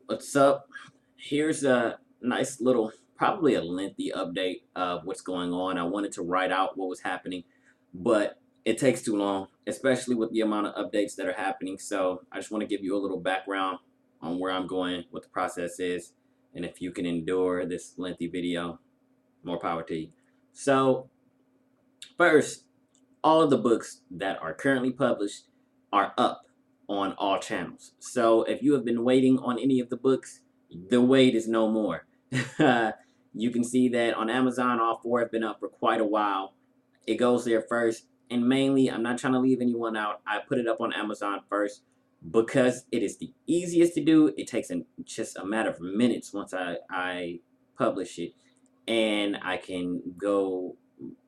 What's up? Here's a nice little, probably a lengthy update of what's going on. I wanted to write out what was happening, but it takes too long, especially with the amount of updates that are happening. So I just want to give you a little background on where I'm going, what the process is, and if you can endure this lengthy video, more power to you. So, first, all of the books that are currently published are up on all channels. So if you have been waiting on any of the books, the wait is no more. You can see that on Amazon, all four have been up for quite a while. It goes there first. And mainly, I'm not trying to leave anyone out. I put it up on Amazon first because it is the easiest to do. It takes just a matter of minutes once I publish it. And I can go,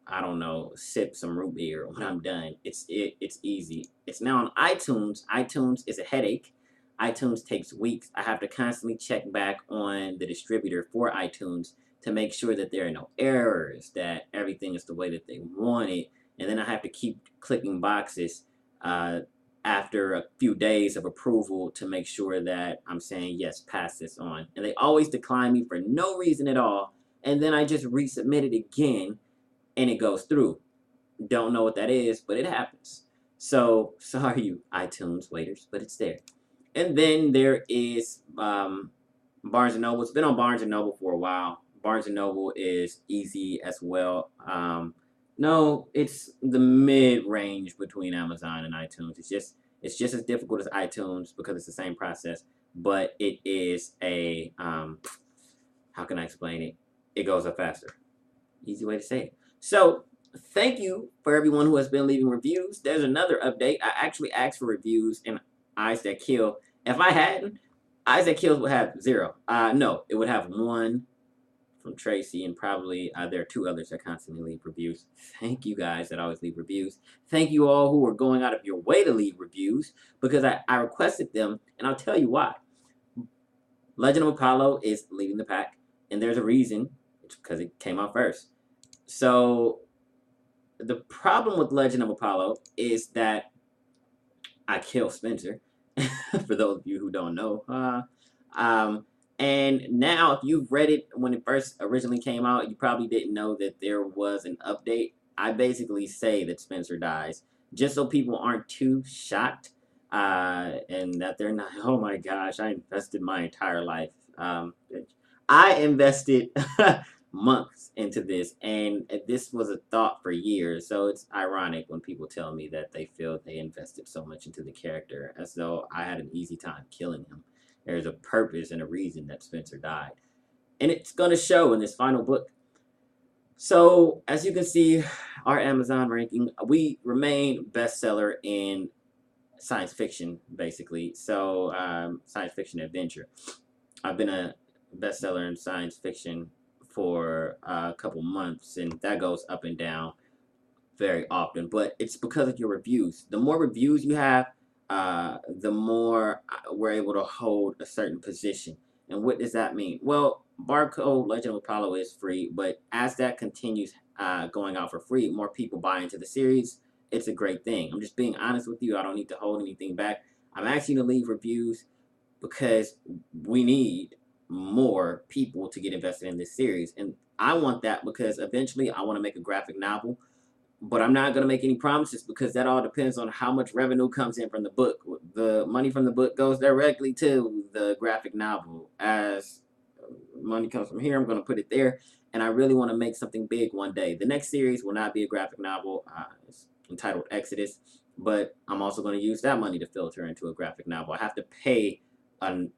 I don't know, sip some root beer when I'm done. It's easy. It's now on iTunes. iTunes is a headache. iTunes takes weeks. I have to constantly check back on the distributor for iTunes to make sure that there are no errors, that everything is the way that they want it, and then I have to keep clicking boxes uh, after a few days of approval to make sure that I'm saying yes, pass this on. And they always decline me for no reason at all, and then I just resubmit it again and it goes through. Don't know what that is, but it happens. So sorry, you iTunes waiters, but it's there. And then there is Barnes and Noble. It's been on Barnes and Noble for a while. Barnes and Noble is easy as well. No, it's the mid range between Amazon and iTunes. It's just as difficult as iTunes because it's the same process, but it is a how can I explain it? It goes up faster. Easy way to say it. So thank you for everyone who has been leaving reviews. There's another update. I actually asked for reviews in Eyes That Kill. If I hadn't, Eyes That Kills would have zero. No, it would have one from Tracy, and probably there are two others that constantly leave reviews. Thank you guys that always leave reviews. Thank you all who are going out of your way to leave reviews because I requested them, and I'll tell you why. Legend of Apollo is leading the pack, and there's a reason. It's because it came out first. So the problem with Legend of Apollo is that I kill Spencer. For those of you who don't know, and now if you've read it when it first originally came out, you probably didn't know that there was an update. I basically say that Spencer dies just so people aren't too shocked, and that they're not. Oh my gosh, I invested my entire life. I invested months into this, and this was a thought for years. So it's ironic when people tell me that they feel they invested so much into the character, as though I had an easy time killing him. There's a purpose and a reason that Spencer died, and it's going to show in this final book. So as you can see, our Amazon ranking, we remain bestseller in science fiction, basically. So science fiction adventure. I've been a bestseller in science fiction for a couple months, and that goes up and down very often. But it's because of your reviews. The more reviews you have, the more we're able to hold a certain position. And what does that mean? Well, Barcode Legend of Apollo is free, but as that continues going out for free, more people buy into the series. It's a great thing. I'm just being honest with you. I don't need to hold anything back. I'm asking you to leave reviews because we need more people to get invested in this series. And I want that because eventually I want to make a graphic novel, but I'm not going to make any promises because that all depends on how much revenue comes in from the book. The money from the book goes directly to the graphic novel. As money comes from here, I'm going to put it there. And I really want to make something big one day. The next series will not be a graphic novel. It's entitled Exodus, but I'm also going to use that money to filter into a graphic novel. I have to pay an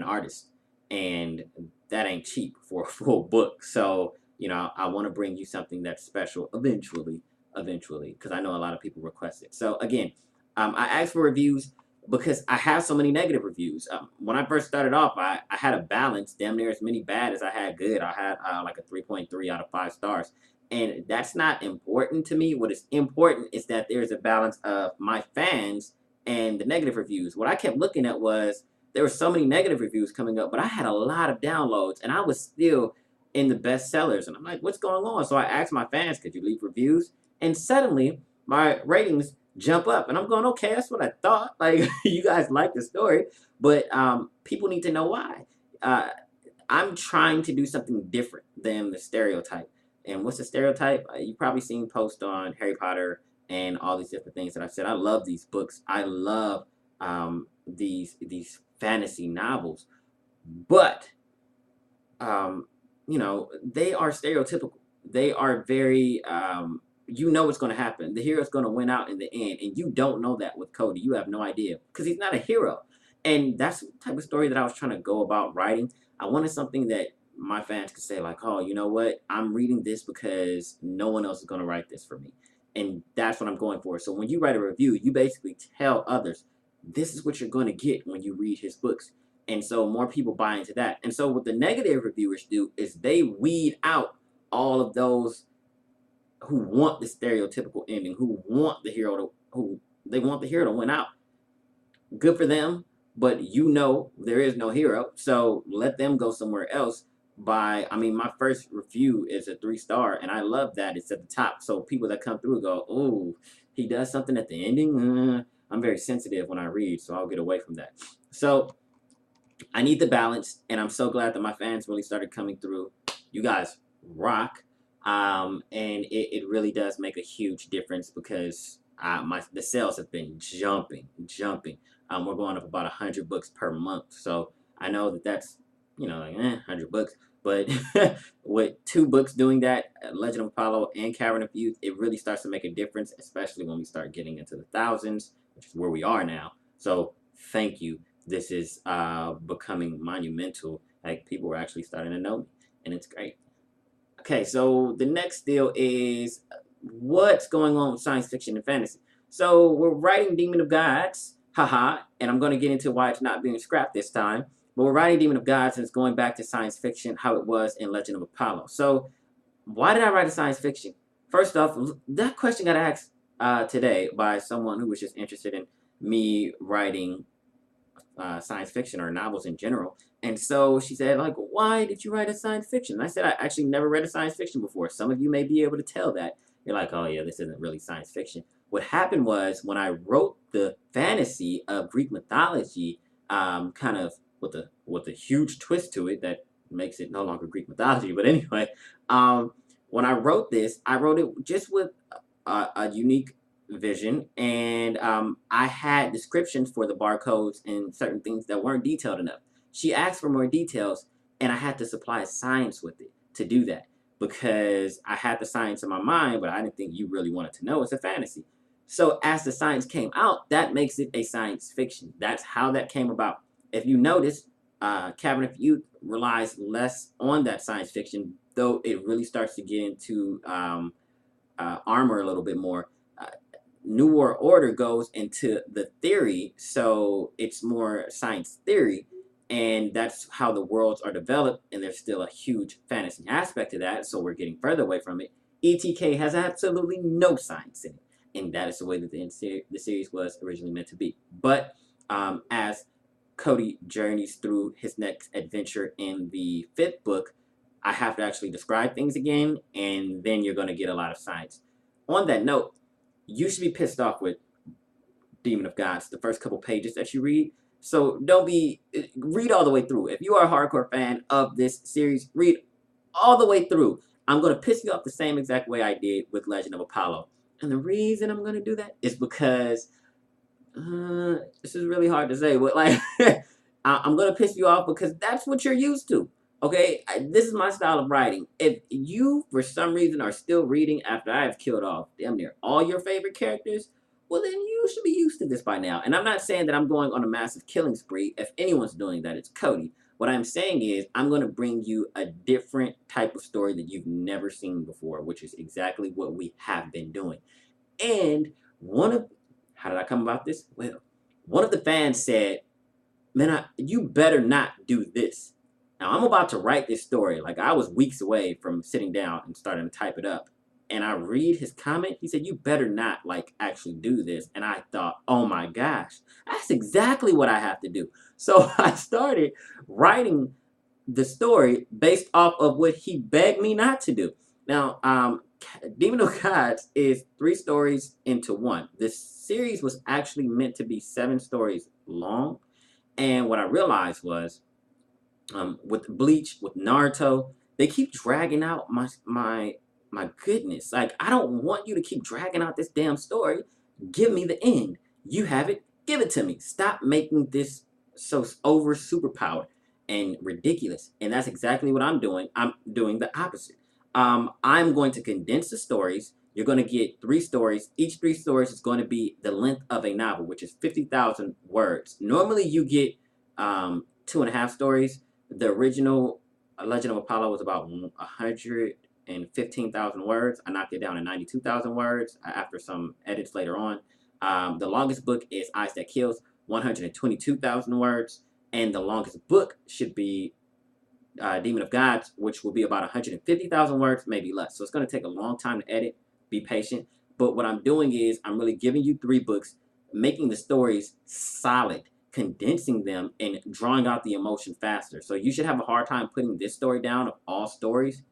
artist, and that ain't cheap for a full book. So I want to bring you something that's special eventually, because I know a lot of people request it. So again, I asked for reviews because I have so many negative reviews. When I first started off, I had a balance, damn near as many bad as I had good. I had like a 3.3 out of 5 stars. And that's not important to me. What is important is that there's a balance of my fans and the negative reviews. What I kept looking at was there were so many negative reviews coming up, but I had a lot of downloads and I was still in the bestsellers. And I'm like, what's going on? So I asked my fans, could you leave reviews? And suddenly my ratings jump up. And I'm going, okay, that's what I thought. Like, you guys like the story, but people need to know why. Uh, I'm trying to do something different than the stereotype. And what's the stereotype? You probably seen posts on Harry Potter and all these different things that I've said. I love these books. I love these fantasy novels, but you know, they are stereotypical. They are very, you know what's going to happen. The hero's going to win out in the end, and you don't know that with Cody. You have no idea because he's not a hero. And that's the type of story that I was trying to go about writing. I wanted something that my fans could say, like, oh, you know what? I'm reading this because no one else is going to write this for me. And that's what I'm going for. So when you write a review, you basically tell others, this is what you're going to get when you read his books. And so more people buy into that. And so what the negative reviewers do is they weed out all of those who want the stereotypical ending, who want the hero to who they want the hero to win out. Good for them, but you know there is no hero, so let them go somewhere else. I mean, my first review is a 3-star, and I love that it's at the top. So people that come through go, oh, he does something at the ending. I'm very sensitive when I read, so I'll get away from that. So I need the balance, and I'm so glad that my fans really started coming through. You guys rock, and it really does make a huge difference because the sales have been jumping. We're going up about 100 books per month, so I know that that's, you know, like 100 books, but with 2 books doing that, Legend of Apollo and Cavern of Youth, it really starts to make a difference, especially when we start getting into the thousands, which is where we are now. So thank you. This is becoming monumental. Like, people are actually starting to know me, and it's great. Okay, so the next deal is what's going on with science fiction and fantasy. So we're writing Demon of Gods, haha, and I'm going to get into why it's not being scrapped this time. But we're writing Demon of Gods, and it's going back to science fiction, how it was in Legend of Apollo. So why did I write a science fiction? First off, that question got asked today by someone who was just interested in me writing science fiction or novels in general. And so she said, like, why did you write a science fiction? And I said, I actually never read a science fiction before. Some of you may be able to tell that. You're like, oh yeah, this isn't really science fiction. What happened was when I wrote the fantasy of Greek mythology, kind of with a huge twist to it that makes it no longer Greek mythology. But anyway, when I wrote this, I wrote it just with a unique vision, and I had descriptions for the barcodes and certain things that weren't detailed enough. She asked for more details, and I had to supply science with it to do that because I had the science in my mind, but I didn't think you really wanted to know. It's a fantasy. So as the science came out, that makes it a science fiction. That's how that came about. If you notice, Cavern of Youth relies less on that science fiction, though it really starts to get into armor a little bit more. New World Order goes into the theory, so it's more science theory, and that's how the worlds are developed, and there's still a huge fantasy aspect to that, so we're getting further away from it. ETK has absolutely no science in it, and that is the way that the series was originally meant to be. But as Cody journeys through his next adventure in the 5th book, I have to actually describe things again, and then you're going to get a lot of science. On that note, you should be pissed off with Demon of Gods the first couple pages that you read. So read all the way through. If you are a hardcore fan of this series, read all the way through. I'm going to piss you off the same exact way I did with Legend of Apollo. And the reason I'm going to do that is because this is really hard to say, but like I'm going to piss you off because that's what you're used to. Okay, this is my style of writing. If you, for some reason, are still reading after I have killed off damn near all your favorite characters, well, then you should be used to this by now. And I'm not saying that I'm going on a massive killing spree. If anyone's doing that, it's Cody. What I'm saying is I'm going to bring you a different type of story that you've never seen before, which is exactly what we have been doing. And how did I come about this? Well, one of the fans said, man, you better not do this. Now, I'm about to write this story. Like, I was weeks away from sitting down and starting to type it up. And I read his comment. He said, you better not, like, actually do this. And I thought, oh, my gosh, that's exactly what I have to do. So I started writing the story based off of what he begged me not to do. Now, Demon of Gods is 3 stories into one. This series was actually meant to be 7 stories long, and what I realized was, with Bleach, with Naruto, they keep dragging out my goodness. Like, I don't want you to keep dragging out this damn story. Give me the end. You have it. Give it to me. Stop making this so over superpowered and ridiculous. And that's exactly what I'm doing. I'm doing the opposite. I'm going to condense the stories. You're going to get 3 stories. Each 3 stories is going to be the length of a novel, which is 50,000 words. Normally, you get 2.5 stories. The original Legend of Apollo was about 115,000 words. I knocked it down to 92,000 words after some edits later on. The longest book is Eyes That Kills, 122,000 words. And the longest book should be Demon of Gods, which will be about 150,000 words, maybe less. So it's going to take a long time to edit. Be patient. But what I'm doing is I'm really giving you 3 books, making the stories solid, condensing them, and drawing out the emotion faster. So you should have a hard time putting this story down of all stories.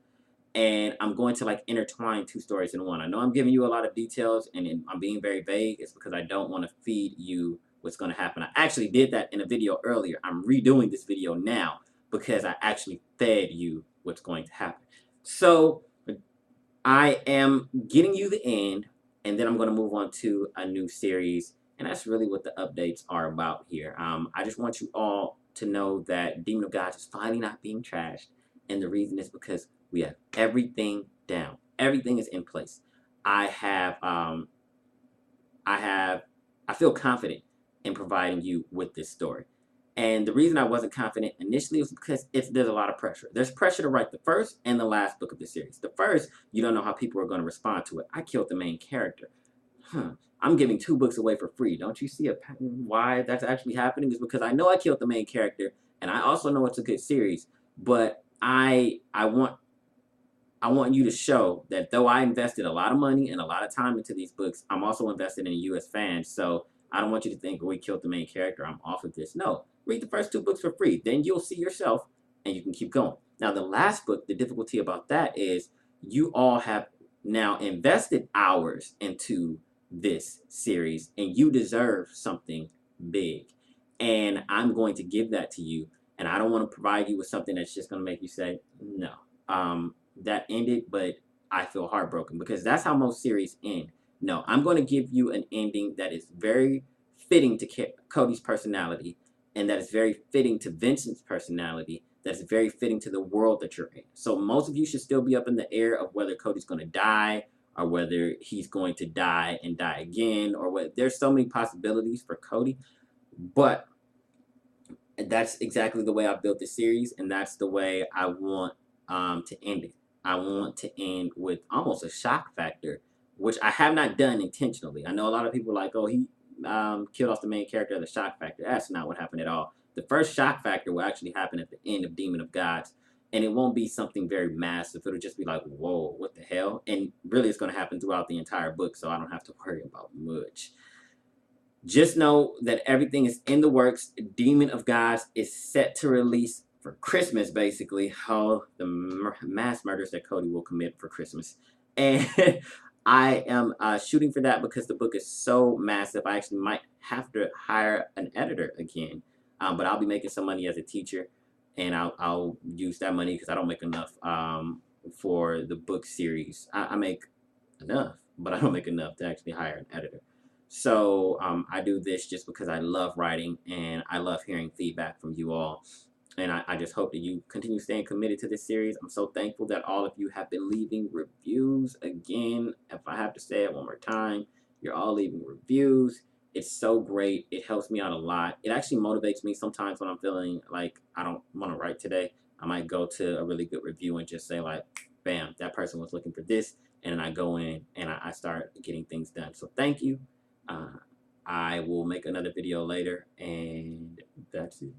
And I'm going to like intertwine 2 stories in one. I know I'm giving you a lot of details and I'm being very vague. It's because I don't want to feed you what's going to happen. I actually did that in a video earlier. I'm redoing this video now because I actually fed you what's going to happen. So I am getting you the end, and then I'm going to move on to a new series, and that's really what the updates are about here. I just want you all to know that Demon of Gods is finally not being trashed, and the reason is because we have everything down. Everything is in place. I feel confident in providing you with this story. And the reason I wasn't confident initially was because there's a lot of pressure. There's pressure to write the first and the last book of the series. The first, you don't know how people are going to respond to it. I killed the main character. I'm giving 2 books away for free. Don't you see a pattern why that's actually happening? Is because I know I killed the main character, and I also know it's a good series. But I want you to show that though I invested a lot of money and a lot of time into these books, I'm also invested in US fans. So I don't want you to think, we killed the main character, I'm off of this. No, read the first 2 books for free. Then you'll see yourself and you can keep going. Now, the last book, the difficulty about that is you all have now invested hours into this series and you deserve something big. And I'm going to give that to you. And I don't want to provide you with something that's just going to make you say, no. That ended, but I feel heartbroken because that's how most series end. No, I'm going to give you an ending that is very fitting to Cody's personality, and that is very fitting to Vincent's personality, that's very fitting to the world that you're in. So most of you should still be up in the air of whether Cody's going to die or whether he's going to die and die again, or what. There's so many possibilities for Cody, but that's exactly the way I built this series, and that's the way I want to end it. I want to end with almost a shock factor, which I have not done intentionally. I know a lot of people are like, oh, he killed off the main character of the shock factor. That's not what happened at all. The first shock factor will actually happen at the end of Demon of Gods, and it won't be something very massive. It'll just be like, whoa, what the hell? And really, it's going to happen throughout the entire book, so I don't have to worry about much. Just know that everything is in the works. Demon of Gods is set to release for Christmas, basically. Oh, the mass murders that Cody will commit for Christmas. And I am shooting for that because the book is so massive. I actually might have to hire an editor again. But I'll be making some money as a teacher, and I'll use that money because I don't make enough for the book series. I make enough, but I don't make enough to actually hire an editor. So I do this just because I love writing and I love hearing feedback from you all. And I just hope that you continue staying committed to this series. I'm so thankful that all of you have been leaving reviews. Again, if I have to say it one more time, you're all leaving reviews. It's so great. It helps me out a lot. It actually motivates me sometimes when I'm feeling like I don't want to write today. I might go to a really good review and just say like, bam, that person was looking for this. And then I go in and I start getting things done. So thank you. I will make another video later, and that's it.